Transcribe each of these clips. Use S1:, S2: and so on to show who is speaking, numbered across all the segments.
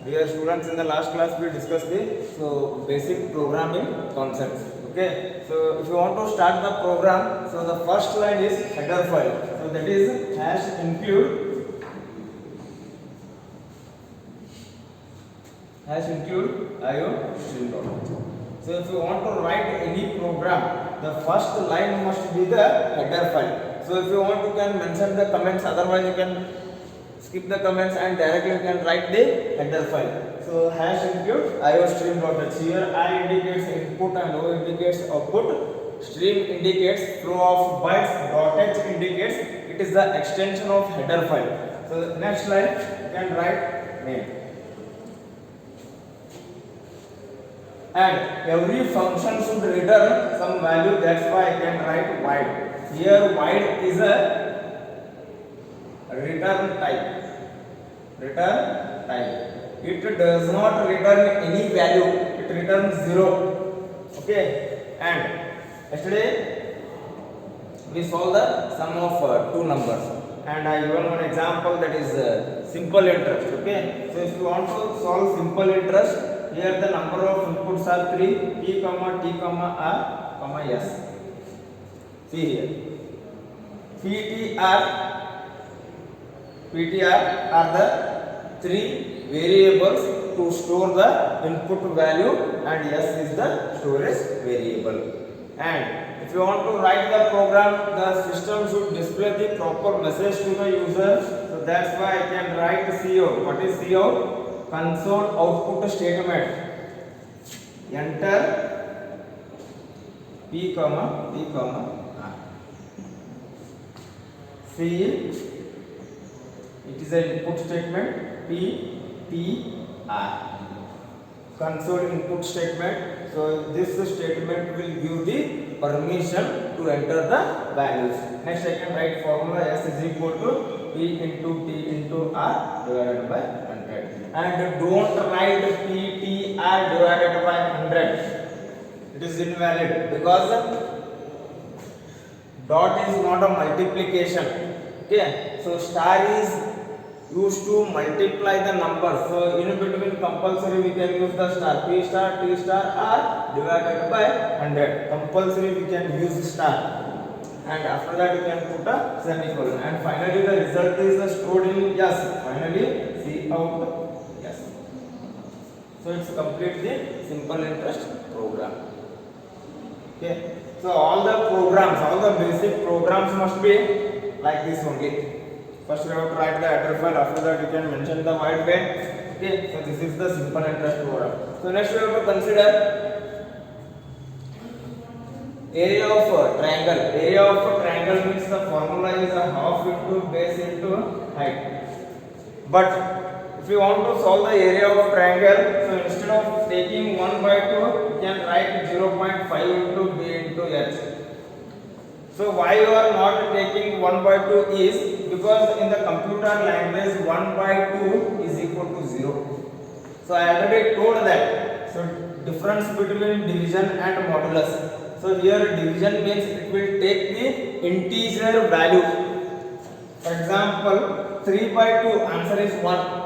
S1: Dear students, in the last class we discussed the basic programming concepts. Okay, so if you want to start the program, so the first line is header file. So that is hash include IO stream dot. So if you want to write any program, the first line must be the header file. So if you want, you can mention the comments. Otherwise, you can skip the comments and directly you can write the header file. So hash include iostream.h. Here I indicates input and O indicates output. Stream indicates flow of bytes. .h indicates it is the extension of header file. So the next line you can write name. And every function should return some value. That's why I can write void. Here void is a return type. It does not return any value. It returns 0. Okay. And yesterday we solved the sum of two numbers. And I given one example, that is simple interest. Okay. So if you want to solve simple interest, here the number of inputs are 3, P, T, R, S. See here. PTR are the three variables to store the input value, and S is the storage variable. And if you want to write the program, the system should display the proper message to the user. So that's why I can write cout. What is cout? Console output statement. Enter P, R. C, it is an input statement. P, R. Console input statement. So this statement will give the permission to enter the values. Next I can write formula S is equal to P into T into R divided by 100. And don't write PTR divided by 100. It is invalid because dot is not a multiplication. Okay, so star is used to multiply the numbers. So in between compulsory we can use the star. P star, T star, R divided by 100. Compulsory we can use star. And after that you can put a semicolon. And finally the result is stored in S. Finally cout. So it's complete the simple interest program. Okay. So all the programs, all the basic programs must be like this only. First we have to write the header file. After that you can mention the void main. Okay. So this is the simple interest program. So next we have to consider area of triangle. Area of triangle means the formula is a half into base into height. But if you want to solve the area of triangle, so instead of taking 1 by 2, you can write 0.5 into B into H. So why you are not taking 1 by 2 is because in the computer language 1 by 2 is equal to 0. So I already told that. So difference between division and modulus. So here division means it will take the integer value. For example, 3 by 2 answer is 1.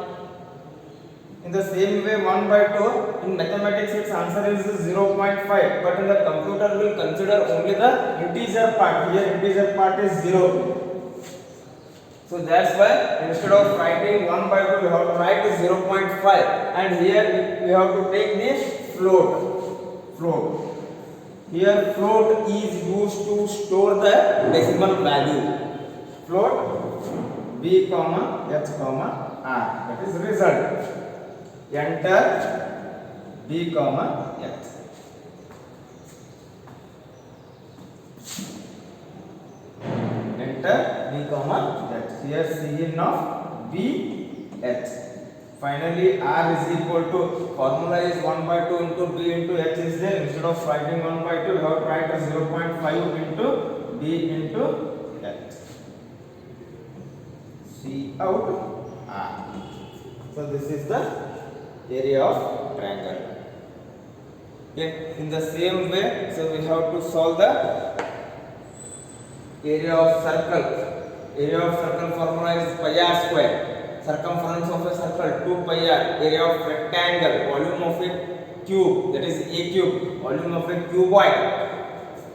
S1: In the same way 1 by 2 in mathematics its answer is 0.5, but in the computer will consider only the integer part. Here integer part is 0. So that's why instead of writing 1 by 2 we have to write 0.5, and here we have to take the float. Here float is used to store the decimal value. Float B, H, R. That is result. Enter B, H. Enter B, H. Here Cin of B, H. Finally R is equal to, formula is 1 by 2 into B into H is there. Instead of writing 1 by 2, we have to write 0.5 into B into H. Cout R. So this is the area of triangle. Okay. In the same way, so we have to solve the area of circle. Area of circle formula is pi r square. circumference of a circle 2 pi r, area of rectangle, volume of a cube, that is a cube, volume of a cuboid.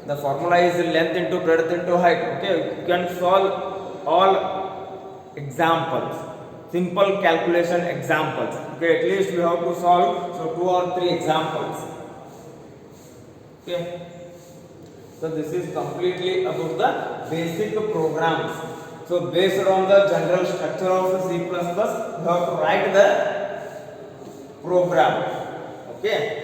S1: The formula is length into breadth into height. Okay, you can solve all examples, simple calculation examples. Okay, at least we have to solve so 2 or 3 examples. Okay, so this is completely about the basic programs. So based on the general structure of C++, you have to write the program. Okay.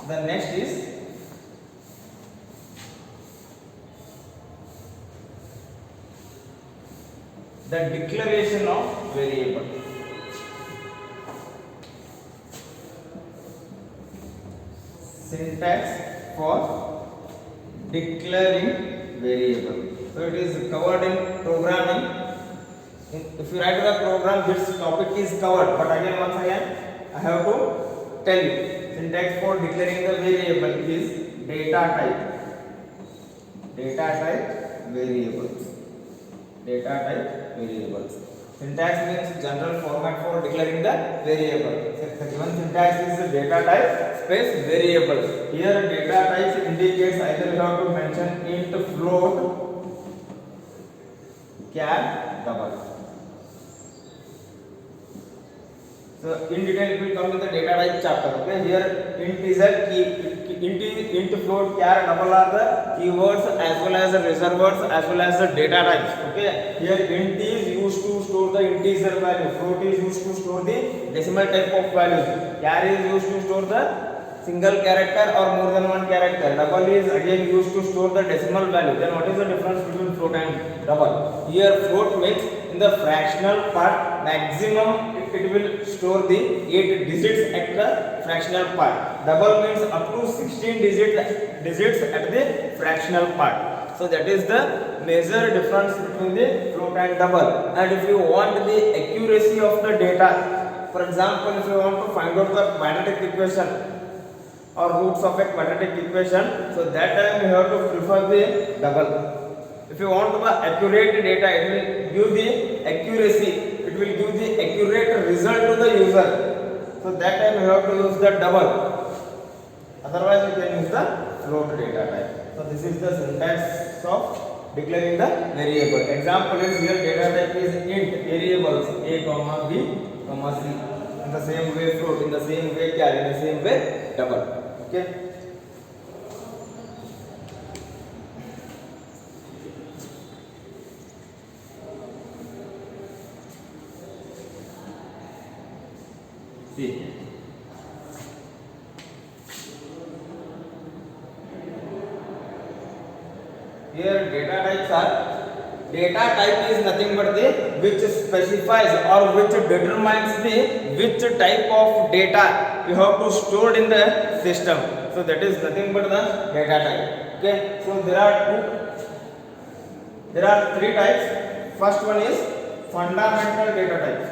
S1: The next is the declaration of variable. Syntax for declaring variable. So it is covered in programming. If you write the program, this topic is covered. But again, once again, I have to tell you. Syntax for declaring the variable is data type. Data type variables. Data type variables. Syntax means general format for declaring the variable. So the given syntax is data type space variables. Here data type indicates either you have to mention int, float, char, double. So in detail it will come in the data type chapter. Okay, here int is a key, int, float, char, double are the keywords as well as the reserved words as well as the data types. Okay, here int is used to store the integer value, float is used to store the decimal type of values, char is used to store the single character or more than one character, double is again used to store the decimal value. Then what is the difference between float and double? Here float means in the fractional part maximum it will store the 8 digits at the fractional part. Double means up to 16 digits at the fractional part. So that is the major difference between the float and double. And if you want the accuracy of the data, for example, if you want to find out the quadratic equation or roots of a quadratic equation, so that time you have to prefer the double. If you want the accurate data, it will give the accuracy, it will give the accurate result to the user. So that time you have to use the double. Otherwise you can use the float data type. So this is the syntax of declaring the variable. Example is here data type is int, variables a comma b comma c. In the same way float, in the same way char, in the same way double. Okay. See. Here data types are, data type is nothing but the which specifies or which determines the which type of data you have to store in the system. So that is nothing but the data type. Okay, so there are 3 types. First one is fundamental data types.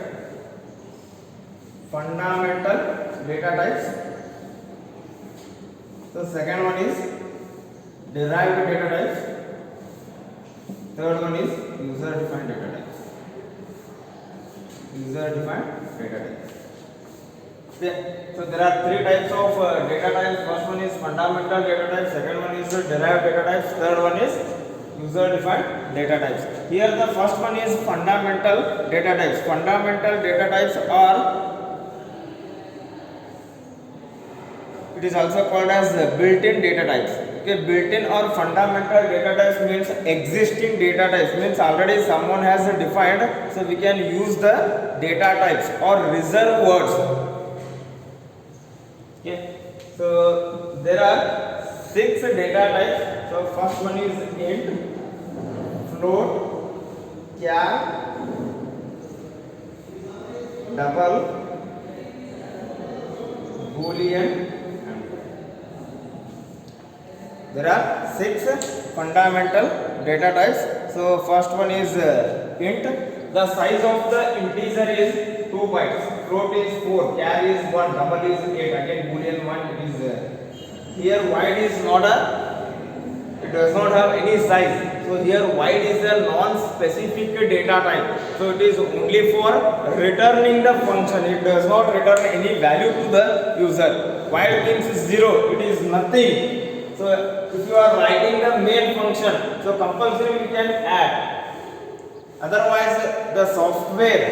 S1: Fundamental data types. So second one is derived data types. Third one is user defined data types. User defined data types. Okay. So there are 3 types of data types. First one is fundamental data types. Second one is derived data types. Third one is user defined data types. Here the first one is fundamental data types. Fundamental data types are, it is also called as built-in data types. Okay, built-in or fundamental data types means existing data types, means already someone has defined, so we can use the data types or reserved words. Okay, so there are 6 data types. So first one is int, float, char, double, boolean. There are 6 fundamental data types. So first one is int. The size of the integer is 2 bytes. Float is 4, char is 1, double is 8. Again boolean 1 it is here wide is not a It does not have any size. So here void is a non-specific data type. So it is only for returning the function. It does not return any value to the user. Void means zero. It is nothing. So if you are writing the main function, so compulsory we can add. Otherwise the software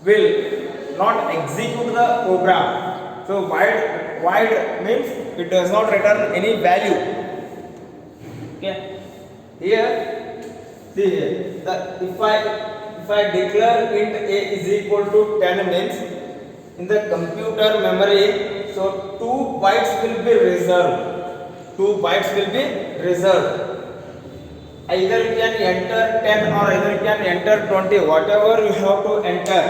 S1: will not execute the program. So void means it does not return any value. Okay. Here, see here. If I declare int a is equal to 10 means in the computer memory, so 2 bytes will be reserved. 2 bytes will be reserved. Either you can enter 10 or either you can enter 20. Whatever you have to enter.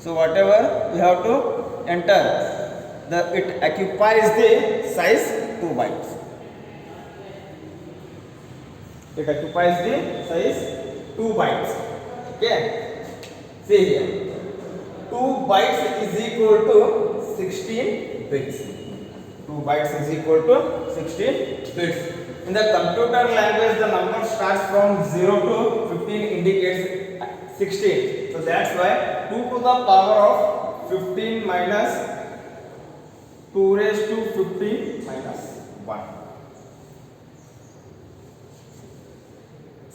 S1: So whatever you have to enter, it occupies the size 2 bytes. It occupies the size 2 bytes. Okay. See here. 2 bytes is equal to 16 bits. 2 bytes is equal to 16 bits. In the computer language, the number starts from 0 to 15 indicates 16. So that's why 2 to the power of 15 minus 2 raised to 15 minus 1.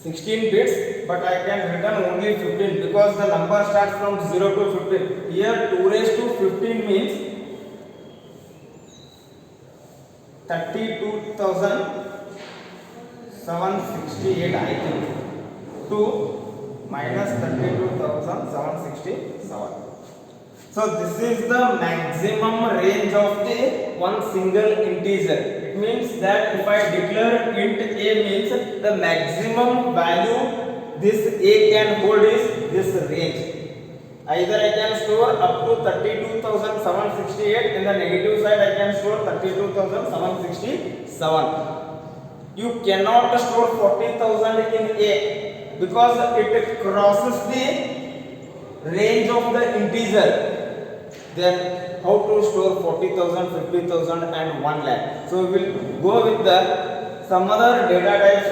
S1: 16 bits, but I can return only 15 because the number starts from 0 to 15. Here 2 raised to 15 means 32,768 I think. 2 minus 32,767. So this is the maximum range of the one single integer. It means that if I declare int a means the maximum value this a can hold is this range. Either I can store up to 32,768, in the negative side I can store 32,767. You cannot store 40,000 in a because it crosses the range of the integer. Then how to store 40,000, 50,000 and 1 lakh. So we will go with some other data types,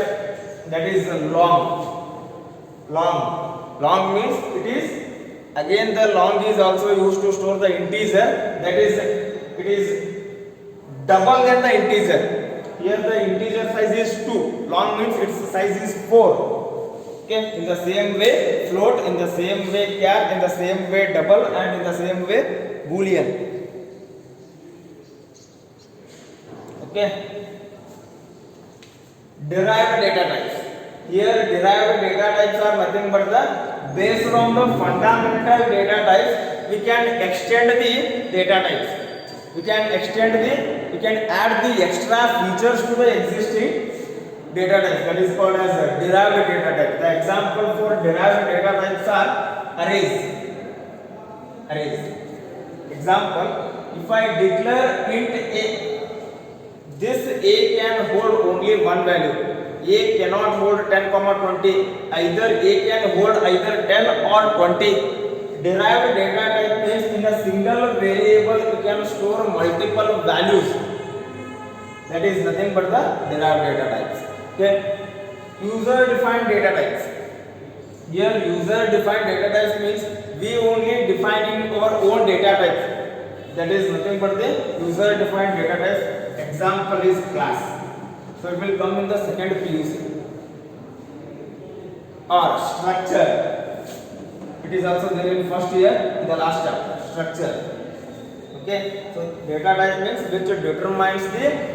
S1: that is long. Long means it is again the long is also used to store the integer, that is it is double than the integer. Here the integer size is 2, long means its size is 4. Okay, in the same way float, in the same way char, in the same way double and in the same way Boolean. Okay. Derived data types. Here derived data types are nothing but the based on the fundamental data types we can extend the data types. We can add the extra features to the existing data types, that is called as derived data type. The example for derived data types are arrays. Example, if I declare int a, this a can hold only one value. A cannot hold 10, 20. Either a can hold either 10 or 20. Derived data type means in a single variable you can store multiple values. That is nothing but the derived data types. Okay. User defined data types. Here user defined data types means we only defining our own data types. That is nothing but the user defined data types. Example is class. So it will come in the second PUC. Or structure. It is also there in first year in the last chapter. Structure. Okay. So data type means which determines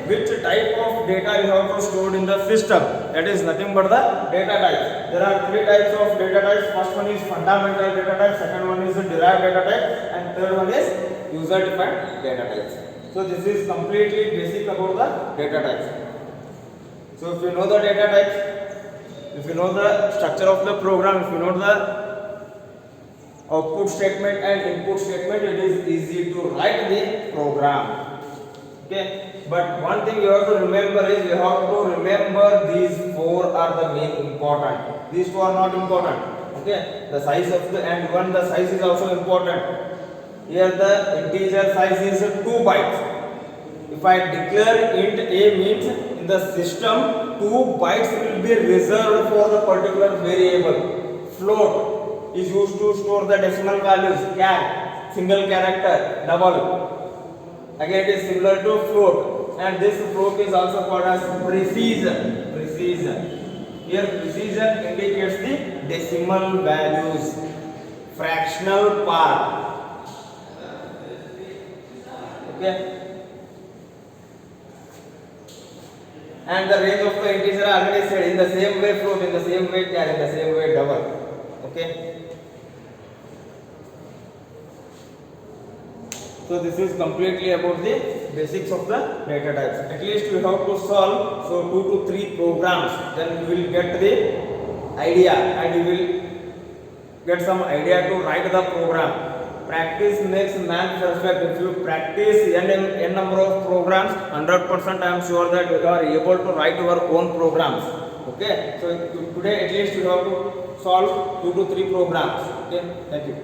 S1: which type of data you have to stored in the system. That is nothing but the data type. There are 3 types of data types. First one is fundamental data type, second one is the derived data type, and third one is user defined data types. So this is completely basic about the data types. So if you know the data types, if you know the structure of the program, if you know the output statement and input statement, it is easy to write the program. Okay, but one thing you have to remember is you have to remember these 4 are the main important. These 2 are not important. Okay, the size of the and one the size is also important. Here the integer size is 2 bytes. If I declare int a means in the system 2 bytes will be reserved for the particular variable. Float is used to store the decimal values. Char, single character, double. Again it is similar to float, and this float is also called as precision. Here precision indicates the decimal values, fractional part. Okay. And the range of the integer already said, in the same way float, in the same way char, in the same way double. Okay. So this is completely about the basics of the data types. At least you have to solve 2 to 3 programs, then you will get the idea and you will get some idea to write the program. Practice makes man perfect. If you practice n number of programs, 100% I am sure that you are able to write your own programs. Okay, so today at least you have to solve 2 to 3 programs. Okay, thank you.